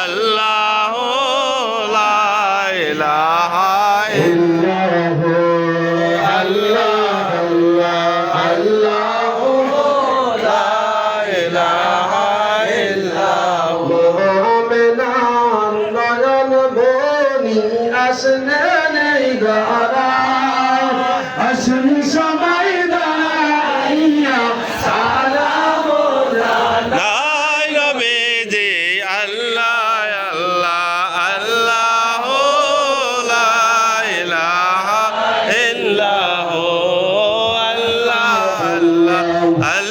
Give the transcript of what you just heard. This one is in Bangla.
আল্লাহ লা ইলাহা ইল্লাল্লাহ আল্লাহ আল্লাহ লা ইলাহা ইল্লাল্লাহ মুমিনান নয়ন বনি আসলেন এই দ্বারা আসুন সবাই দাঁড়াইয়া সালাম জানাই নবীজি আল্লাহ আল্লাহ আল্লাহ লা ইলাহা ইল্লাল্লাহ আল্লাহ আল্লাহ